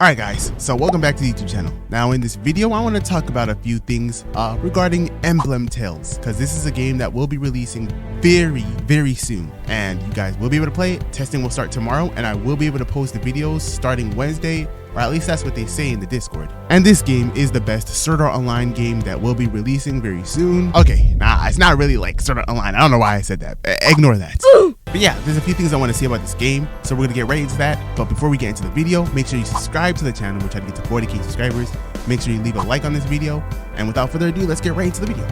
Alright guys, so welcome back to the YouTube channel. Now in this video I want to talk about a few things regarding Emblem Tales, because this is a game that will be releasing very soon and you guys will be able to play it. Testing will start tomorrow and I will be able to post the videos starting Wednesday, or at least that's what they say in the Discord. And this game is the best Sword Art Online game that will be releasing very soon. Okay, nah, it's not really like Sword Art Online. I don't know why I said that. Ignore that. But yeah, there's a few things I want to say about this game, so we're gonna get right into that. But before we get into the video, make sure you subscribe to the channel. We're trying to get to 40k subscribers. Make sure you leave a like on this video. And without further ado, let's get right into the video.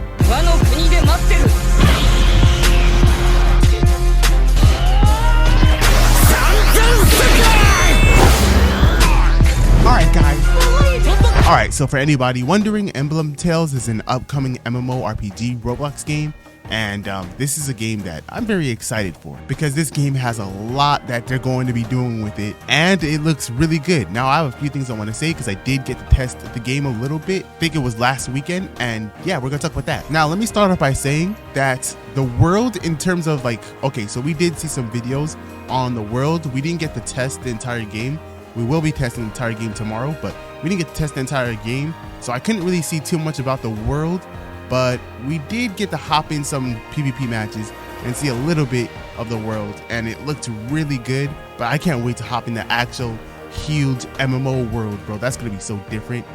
Alright guys. Alright, so for anybody wondering, Emblem Tales is an upcoming MMORPG Roblox game. And this is a game that I'm very excited for because this game has a lot that they're going to be doing with it and it looks really good. Now I have a few things I want to say because I did get to test the game a little bit. I think it was last weekend, and yeah, we're gonna talk about that. Now let me start off by saying that the world, in terms of like, okay, so we did see some videos on the world. We didn't get to test the entire game. We will be testing the entire game tomorrow, but we didn't get to test the entire game, so I couldn't really see too much about the world. But we did get to hop in some PvP matches and see a little bit of the world, and it looked really good. But I can't wait to hop in the actual huge MMO world, bro. That's gonna be so different.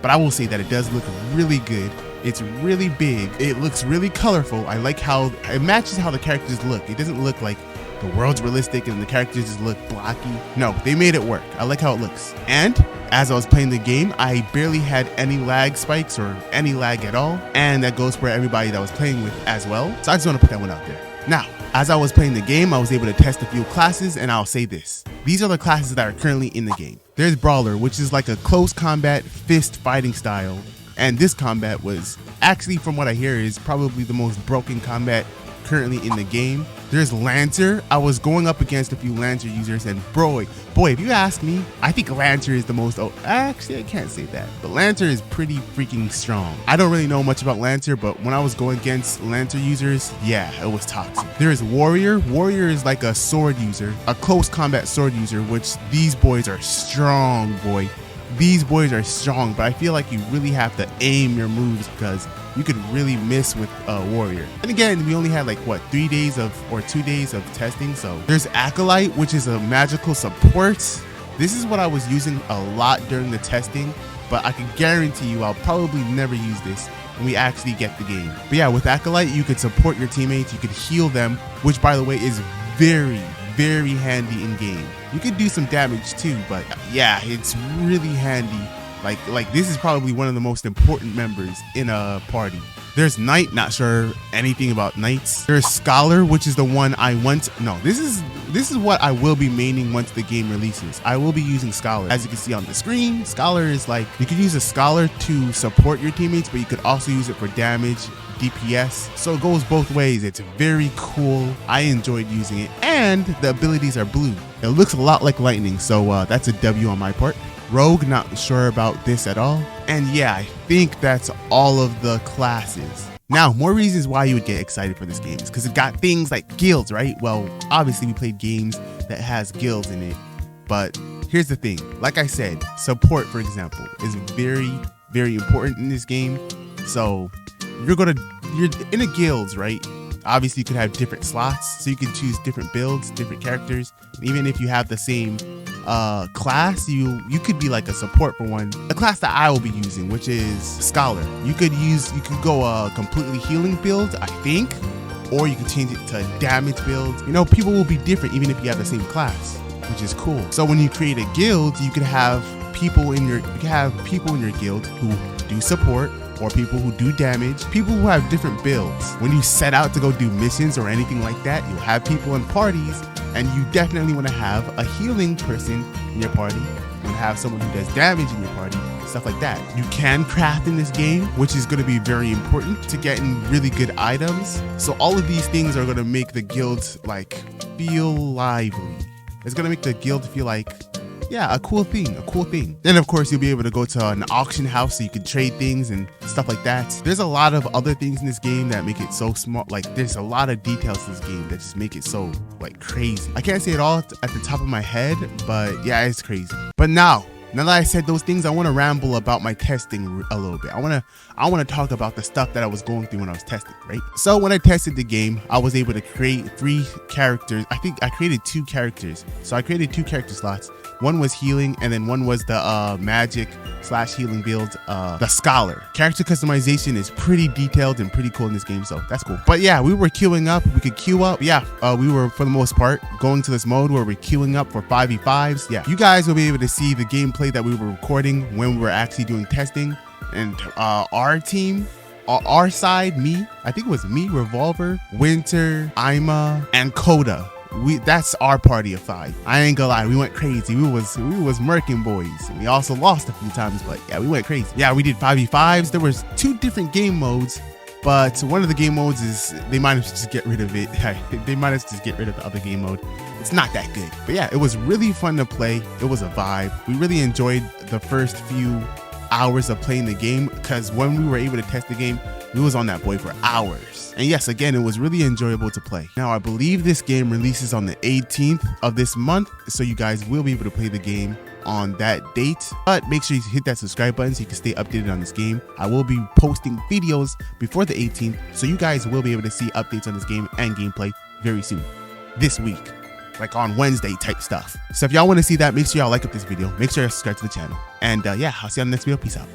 But I will say that it does look really good. It's really big. It looks really colorful. I like how it matches how the characters look. It doesn't look like the world's realistic and the characters just look blocky. No, they made it work. I like how it looks. And as I was playing the game, I barely had any lag spikes or any lag at all. And that goes for everybody that I was playing with as well. So I just want to put that one out there. Now, as I was playing the game, I was able to test a few classes, and I'll say this. These are the classes that are currently in the game. There's Brawler, which is like a close combat fist fighting style. And this combat was actually, from what I hear, is probably the most broken combat currently in the game. There's Lancer. I was going up against a few Lancer users, and boy, if you ask me, I think Lancer is the most, actually I can't say that, but Lancer is pretty freaking strong. I don't really know much about Lancer, but when I was going against Lancer users, yeah, it was toxic. There's Warrior. Warrior is like a sword user, a close combat sword user, which these boys are strong, boy. These boys are strong, but I feel like you really have to aim your moves because you could really miss with Warrior. And again, we only had like what, 2 days of testing. So there's Acolyte, which is a magical support. This is what I was using a lot during the testing, but I can guarantee you I'll probably never use this when we actually get the game. But yeah, with Acolyte, you could support your teammates, you could heal them, which by the way is very handy in game. You could do some damage too, but yeah, it's really handy. Like this is probably one of the most important members in a party. There's Knight, not sure anything about Knights. There's Scholar, which is the one I want. No, this is what I will be maining once the game releases. I will be using Scholar. As you can see on the screen, Scholar is like, you could use a Scholar to support your teammates, but you could also use it for damage, DPS. So it goes both ways. It's very cool. I enjoyed using it, and the abilities are blue. It looks a lot like lightning, so that's a W on my part. Rogue, not sure about this at all. And yeah, I think that's all of the classes. Now, more reasons why you would get excited for this game is because it got things like guilds, right? Well, obviously we played games that has guilds in it, but here's the thing. Like I said, support, for example, is very important in this game. So you're in a guilds, right? Obviously you could have different slots, so you can choose different builds, different characters. And even if you have the same class, you could be like a support for one. The class that I will be using, which is Scholar, you could go a completely healing build, I think, or you could change it to damage build. You know, people will be different even if you have the same class, which is cool. So when you create a guild, you could have people in your guild who do support, or people who do damage, people who have different builds. When you set out to go do missions or anything like that, you'll have people in parties, and you definitely want to have a healing person in your party. You want to have someone who does damage in your party, stuff like that. You can craft in this game, which is going to be very important to getting really good items. So all of these things are going to make the guilds like feel lively. It's going to make the guild feel like, yeah, a cool thing. Then of course you'll be able to go to an auction house so you can trade things and stuff like that. There's a lot of other things in this game that make it so smart. Like there's a lot of details in this game that just make it so like crazy. I can't say it all at the top of my head, but yeah, it's crazy. But now Now that I said those things, I want to ramble about my testing a little bit. I want to talk about the stuff that I was going through when I was testing, right? So when I tested the game, I was able to create 3 characters. I think I created 2 characters. So I created 2 character slots. One was healing, and then one was the magic / healing build, the scholar. Character customization is pretty detailed and pretty cool in this game, so that's cool. But yeah, we were queuing up. We could queue up. Yeah, we were, for the most part, going to this mode where we're queuing up for 5v5s. Yeah, you guys will be able to see the gameplay that we were recording when we were actually doing testing. And our team, our side, me, I think it was me, Revolver, Winter, Ima, and Coda. That's our party of 5. I ain't gonna lie, we went crazy. We was murking boys. We also lost a few times, but yeah, we went crazy. Yeah, we did 5v5s. There was 2 different game modes, but one of the game modes is they might as just get rid of it. They might as just get rid of the other game mode. It's not that good. But yeah, it was really fun to play. It was a vibe. We really enjoyed the first few hours of playing the game, because when we were able to test the game, we was on that boy for hours. And yes, again, it was really enjoyable to play. Now, I believe this game releases on the 18th of this month, so you guys will be able to play the game on that date. But make sure you hit that subscribe button so you can stay updated on this game. I will be posting videos before the 18th, so you guys will be able to see updates on this game and gameplay very soon, this week, like on Wednesday type stuff. So if y'all want to see that, make sure y'all like up this video, make sure you subscribe to the channel, and yeah, I'll see you on the next video. Peace out.